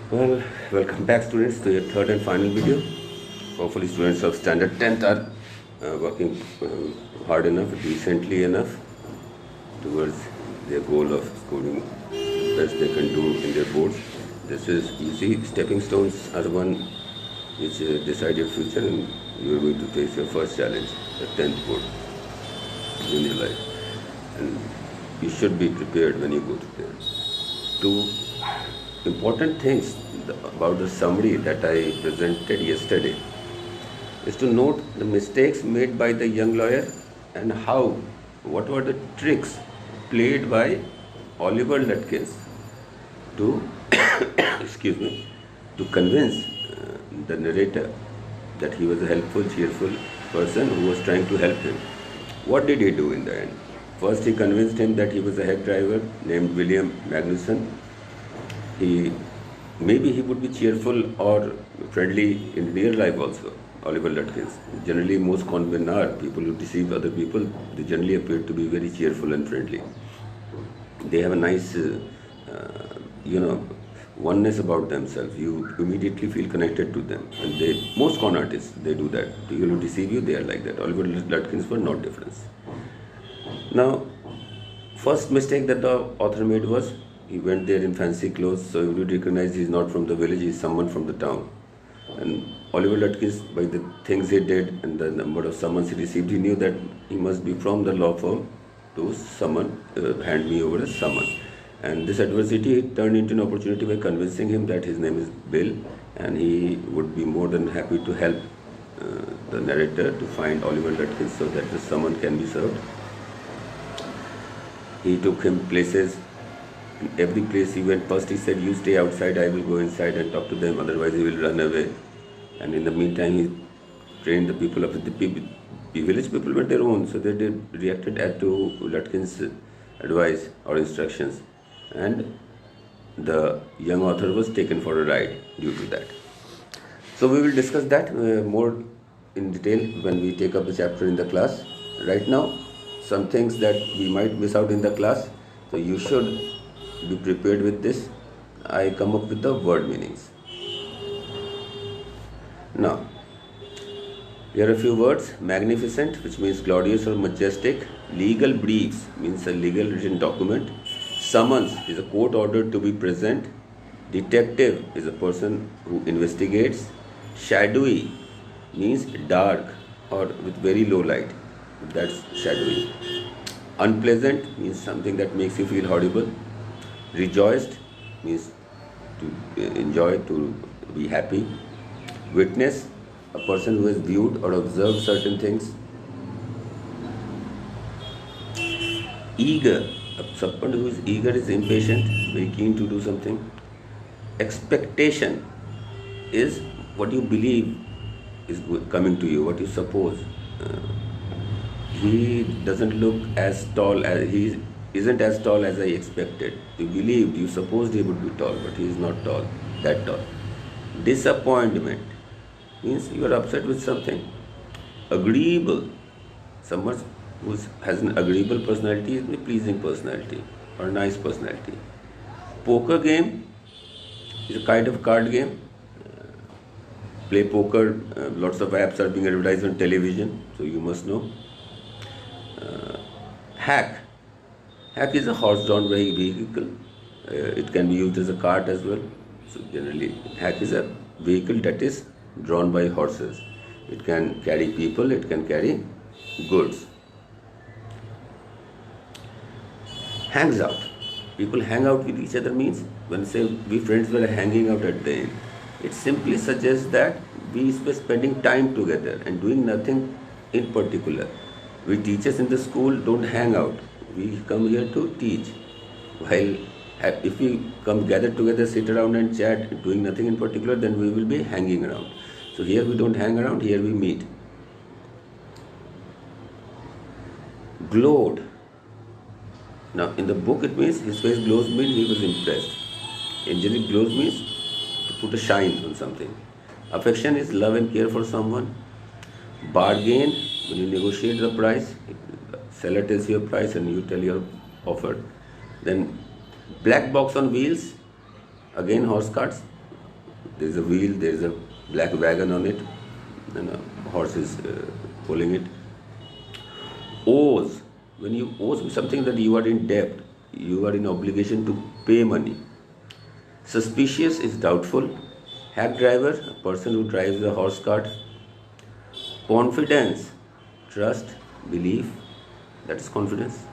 Well, welcome back students to your third and final video. Hopefully students of standard 10th are working hard enough, decently enough towards their goal of scoring the best they can do in their boards. This is, you see, stepping stones are one which decide your future, and you are going to face your first challenge, the 10th board in your life. And you should be prepared when you go to there. Two important things about the summary that I presented yesterday is to note the mistakes made by the young lawyer and what were the tricks played by Oliver Lutkins to, excuse me, to convince the narrator that he was a helpful, cheerful person who was trying to help him. What did he do in the end? First, he convinced him that he was a hack driver named William Magnuson. Maybe he would be cheerful or friendly in real life also, Oliver Lutkins. Generally, most con men are people who deceive other people. They generally appear to be very cheerful and friendly. They have a nice, oneness about themselves. You immediately feel connected to them. And most con artists, they do that. People who deceive you, they are like that. Oliver Lutkins were no difference. Now, first mistake that the author made was he went there in fancy clothes, so you would recognize he's not from the village, he's someone from the town. And Oliver Lutkins, by the things he did and the number of summons he received, he knew that he must be from the law firm to hand me over a summon. And this adversity turned into an opportunity by convincing him that his name is Bill, and he would be more than happy to help the narrator to find Oliver Lutkins so that the summon can be served. He took him places. In every place he went, first he said, "You stay outside, I will go inside and talk to them, otherwise he will run away." And in the meantime, he trained the people of the village people were their own, so they reacted as to Lutkins' advice or instructions. And the young author was taken for a ride due to that. So we will discuss that more in detail when we take up the chapter in the class. Right now, some things that we might miss out in the class, so you should be prepared with this. I come up with the word meanings. Now, here are a few words. Magnificent, which means glorious or majestic. Legal briefs means a legal written document. Summons is a court order to be present. Detective is a person who investigates. Shadowy means dark or with very low light. That's shadowy. Unpleasant means something that makes you feel horrible. Rejoiced means to enjoy, to be happy. Witness, a person who has viewed or observed certain things. Eager, someone who is eager is impatient, very keen to do something. Expectation is what you believe is coming to you, what you suppose. He doesn't look as tall as he isn't as tall as I expected. You believed, you supposed he would be tall, but he is not tall, that tall. Disappointment means you are upset with something. Agreeable, someone who has an agreeable personality is a pleasing personality or a nice personality. Poker game is a kind of card game. Play poker, lots of apps are being advertised on television, so you must know. Hack. Hack is a horse-drawn vehicle. It can be used as a cart as well. So generally, hack is a vehicle that is drawn by horses. It can carry people, it can carry goods. Hangs out. People hang out with each other means when say we friends were hanging out at the inn, it simply suggests that we were spending time together and doing nothing in particular. We teachers in the school don't hang out. We come here to teach. While if we come gather together, sit around and chat, doing nothing in particular, then we will be hanging around. So here we don't hang around, here we meet. Glowed. Now in the book it means his face glows means he was impressed. In general, glows means to put a shine on something. Affection is love and care for someone. Bargain, when you negotiate the price, seller tells you a price and you tell your offer. Then black box on wheels, again horse carts, There's a wheel, there's a black wagon on it, and a horse is pulling it. Owes. When you owe something, that you are in debt, you are in obligation to pay money. Suspicious is doubtful. Hack driver, a person who drives a horse cart. Confidence, trust, belief, that is confidence.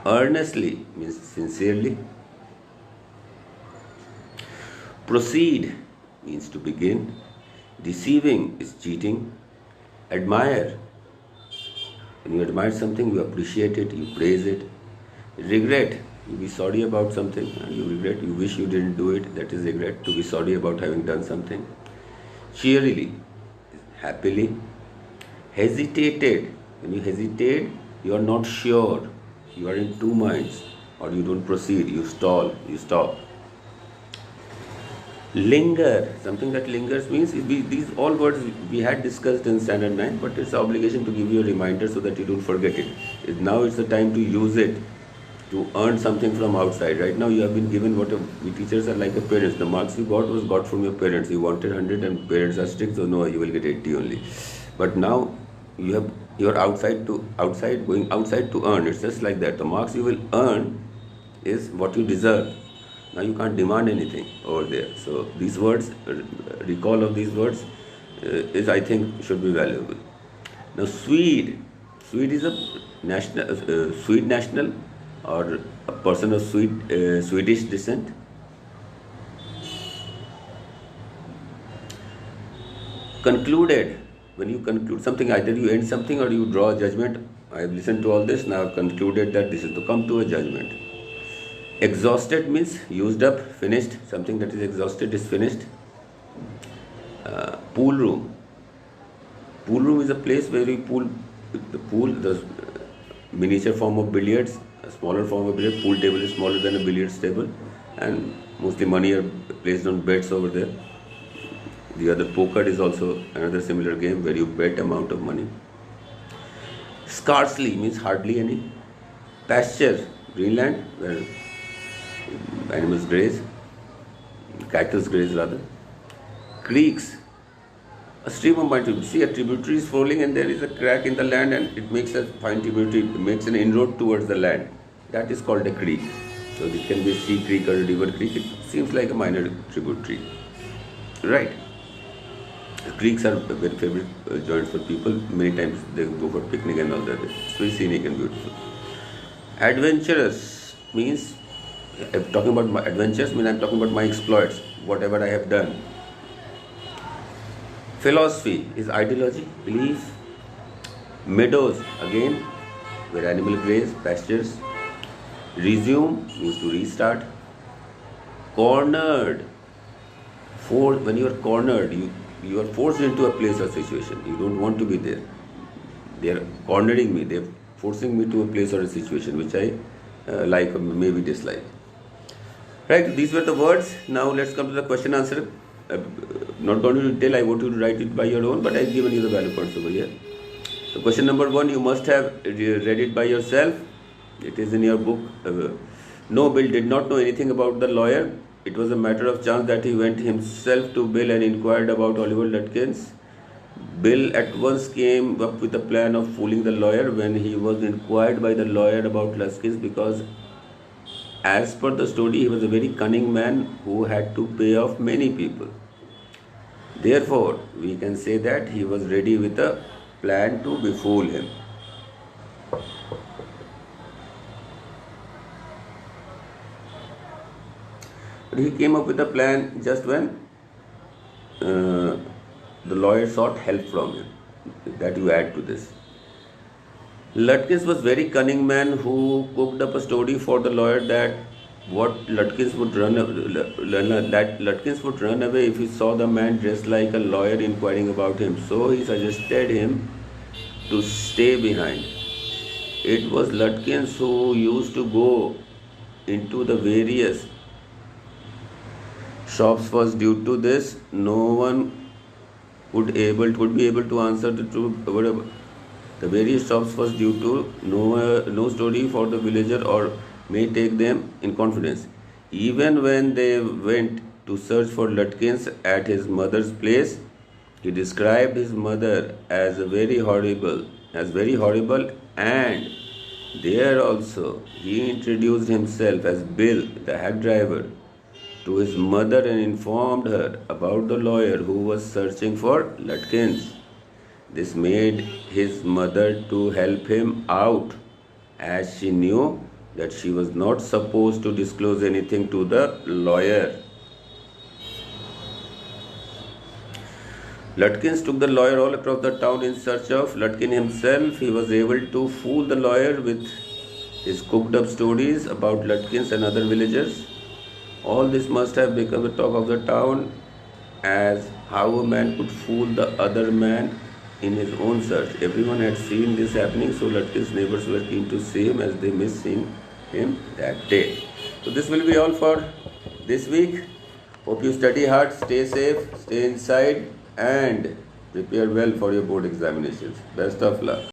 Earnestly means sincerely. Proceed means to begin. Deceiving is cheating. Admire. When you admire something, you appreciate it, you praise it. Regret, you be sorry about something, you regret, you wish you didn't do it, that is regret, to be sorry about having done something. Cheerily, happily. Hesitated, when you hesitate, you are not sure, you are in two minds, or you don't proceed, you stall, you stop. Linger, something that lingers means, these all words we had discussed in standard 9, but it's an obligation to give you a reminder so that you don't forget it. Now it's the time to use it to earn something from outside. Right now you have been given what we teachers are like a parents. The marks you got was got from your parents. You wanted 100 and parents are strict, so no, you will get 80 only. But now you're going outside to earn. It's just like that. The marks you will earn is what you deserve. Now you can't demand anything over there. So these words, recall of these words is, I think, should be valuable. Now Swede is a national, Swede national, or a person of Swedish descent. Concluded, when you conclude something, either you end something or you draw a judgment. I have listened to all this, now I have concluded that this is to come to a judgment. Exhausted means used up, finished. Something that is exhausted is finished. Pool room. Pool room is a place where you pool, the miniature form of billiards, a smaller form of billiards. Pool table is smaller than a billiards table, and mostly money are placed on bets over there. The other poker is also another similar game where you bet amount of money. Scarcely means hardly any. Pasture, Greenland, where animals graze, cattle graze rather. Creeks, a stream of mighty. See, a tributary is flowing and there is a crack in the land and it makes a fine tributary, it makes an inroad towards the land. That is called a creek. So it can be a sea creek or a river creek. It seems like a minor tributary, right? Creeks are very favorite joints for people. Many times they go for picnic and all that. It's very scenic and beautiful. Adventurous means, if talking about my adventures, means I'm talking about my exploits, whatever I have done. Philosophy is ideology, belief. Meadows, again, where animal graze, pastures. Resume means to restart. Cornered, when you are cornered, you are forced into a place or situation. You don't want to be there. They are cornering me. They are forcing me to a place or a situation which I like or maybe dislike. Right, these were the words. Now let's come to the question answer. Not going to tell, I want you to write it by your own, but I've given you the value points over here. So question number 1, you must have read it by yourself. It is in your book. No, Bill did not know anything about the lawyer. It was a matter of chance that he went himself to Bill and inquired about Oliver Lutkins. Bill at once came up with a plan of fooling the lawyer when he was inquired by the lawyer about Lutkins, because as per the story, he was a very cunning man who had to pay off many people. Therefore, we can say that he was ready with a plan to befool him. But he came up with a plan just when the lawyer sought help from him. That you add to this. Lutkins was very cunning man who cooked up a story for the lawyer that Lutkins would run away if he saw the man dressed like a lawyer inquiring about him. So he suggested him to stay behind. It was Lutkins who used to go into the various shops. Was due to this, no one would be able to answer the truth. The various shops was due to no story for the villager or may take them in confidence. Even when they went to search for Lutkins at his mother's place. He described his mother as very horrible, and there also he introduced himself as Bill, the hack driver, to his mother and informed her about the lawyer who was searching for Lutkins. This made his mother to help him out, as she knew that she was not supposed to disclose anything to the lawyer. Lutkins took the lawyer all across the town in search of Lutkin himself. He was able to fool the lawyer with his cooked up stories about Lutkins and other villagers. All this must have become the talk of the town, as how a man could fool the other man in his own search. Everyone had seen this happening, so Lutkin's neighbors were keen to see him as they missed seeing him that day. So this will be all for this week. Hope you study hard, stay safe, stay inside, and prepare well for your board examinations. Best of luck.